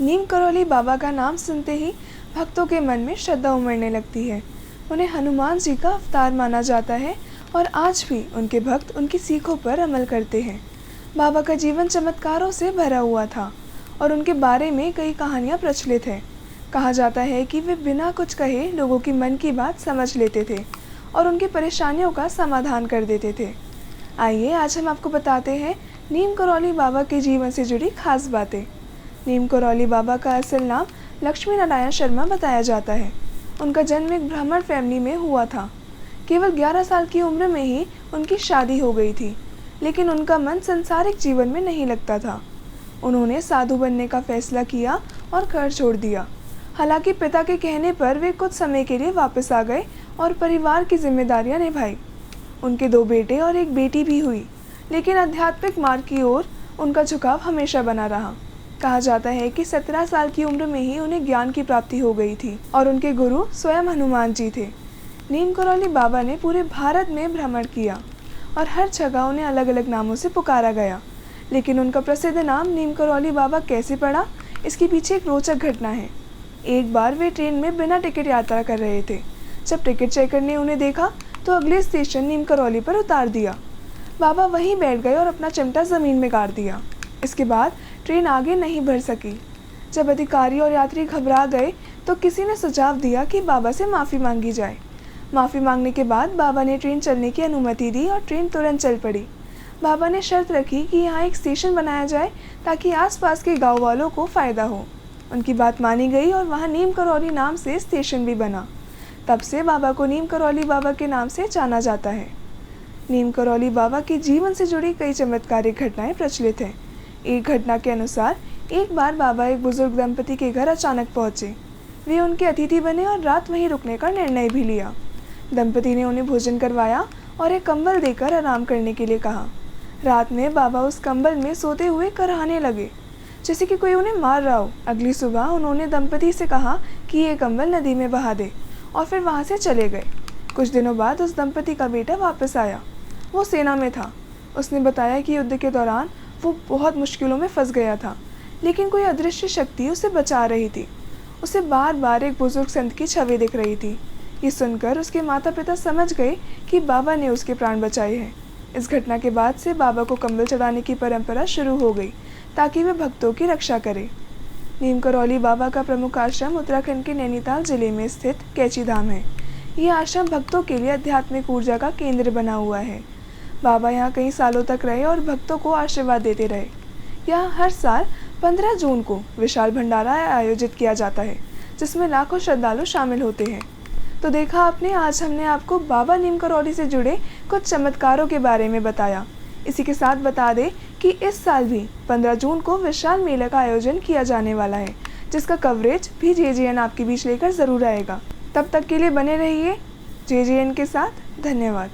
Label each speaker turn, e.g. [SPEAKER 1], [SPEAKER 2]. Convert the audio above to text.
[SPEAKER 1] नीम करौली बाबा का नाम सुनते ही भक्तों के मन में श्रद्धा उमड़ने लगती है। उन्हें हनुमान जी का अवतार माना जाता है और आज भी उनके भक्त उनकी सीखों पर अमल करते हैं। बाबा का जीवन चमत्कारों से भरा हुआ था और उनके बारे में कई कहानियाँ प्रचलित हैं। कहा जाता है कि वे बिना कुछ कहे लोगों की मन की बात समझ लेते थे और उनकी परेशानियों का समाधान कर देते थे। आइए आज हम आपको बताते हैं नीम करौली बाबा के जीवन से जुड़ी खास बातें। नीम करौली बाबा का असल नाम लक्ष्मी नारायण शर्मा बताया जाता है। उनका जन्म एक ब्राह्मण फैमिली में हुआ था। केवल 11 साल की उम्र में ही उनकी शादी हो गई थी, लेकिन उनका मन सांसारिक जीवन में नहीं लगता था। उन्होंने साधु बनने का फैसला किया और घर छोड़ दिया। हालांकि पिता के कहने पर वे कुछ समय के लिए वापस आ गए और परिवार की जिम्मेदारियां निभाई। उनके 2 बेटे और एक बेटी भी हुई, लेकिन आध्यात्मिक मार्ग की ओर उनका झुकाव हमेशा बना रहा। कहा जाता है कि 17 साल की उम्र में ही उन्हें ज्ञान की प्राप्ति हो गई थी और उनके गुरु स्वयं हनुमान जी थे। नीम करौली बाबा ने पूरे भारत में भ्रमण किया और हर जगह उन्हें अलग अलग नामों से पुकारा गया, लेकिन उनका प्रसिद्ध नाम नीम करौली बाबा कैसे पड़ा, इसके पीछे एक रोचक घटना है। एक बार वे ट्रेन में बिना टिकट यात्रा कर रहे थे। जब टिकट चेकर ने उन्हें देखा तो अगले स्टेशन नीम करौली पर उतार दिया। बाबा वहीं बैठ गए और अपना चिमटा ज़मीन में गाड़ दिया। इसके बाद ट्रेन आगे नहीं बढ़ सकी। जब अधिकारी और यात्री घबरा गए तो किसी ने सुझाव दिया कि बाबा से माफ़ी मांगी जाए। माफ़ी मांगने के बाद बाबा ने ट्रेन चलने की अनुमति दी और ट्रेन तुरंत चल पड़ी। बाबा ने शर्त रखी कि यहाँ एक स्टेशन बनाया जाए ताकि आसपास के गाँव वालों को फ़ायदा हो। उनकी बात मानी गई और वहाँ नीम करौली नाम से स्टेशन भी बना। तब से बाबा को नीम करौली बाबा के नाम से जाना जाता है। नीम करौली बाबा के जीवन से जुड़ी कई चमत्कारिक घटनाएं प्रचलित हैं। एक घटना के अनुसार एक बार बाबा एक बुजुर्ग दंपति के घर अचानक पहुंचे। वे उनके अतिथि बने और रात वहीं रुकने का निर्णय भी लिया। दंपति ने उन्हें भोजन करवाया और एक कंबल देकर आराम करने के लिए कहा। रात में बाबा उस कंबल में सोते हुए कराहने लगे, जैसे कि कोई उन्हें मार रहा हो। अगली सुबह उन्होंने दंपति से कहा कि ये कंबल नदी में बहा दे और फिर वहाँ से चले गए। कुछ दिनों बाद उस दंपति का बेटा वापस आया। वो सेना में था। उसने बताया कि युद्ध के दौरान वो बहुत मुश्किलों में फंस गया था, लेकिन कोई अदृश्य शक्ति उसे बचा रही थी। उसे बार बार एक बुजुर्ग संत की छवि दिख रही थी। ये सुनकर उसके माता पिता समझ गए कि बाबा ने उसके प्राण बचाए हैं। इस घटना के बाद से बाबा को कंबल चढ़ाने की परंपरा शुरू हो गई ताकि वे भक्तों की रक्षा करें। नीम करौली बाबा का प्रमुख आश्रम उत्तराखंड के नैनीताल जिले में स्थित कैची धाम है। ये आश्रम भक्तों के लिए आध्यात्मिक ऊर्जा का केंद्र बना हुआ है। बाबा यहाँ कई सालों तक रहे और भक्तों को आशीर्वाद देते रहे। यहाँ हर साल 15 जून को विशाल भंडारा आयोजित किया जाता है, जिसमें लाखों श्रद्धालु शामिल होते हैं। तो देखा आपने, आज हमने आपको बाबा नीम करौली से जुड़े कुछ चमत्कारों के बारे में बताया। इसी के साथ बता दें कि इस साल भी 15 जून को विशाल मेले का आयोजन किया जाने वाला है, जिसका कवरेज भी JJN आपके बीच लेकर ज़रूर आएगा। तब तक के लिए बने रहिए JJN के साथ। धन्यवाद।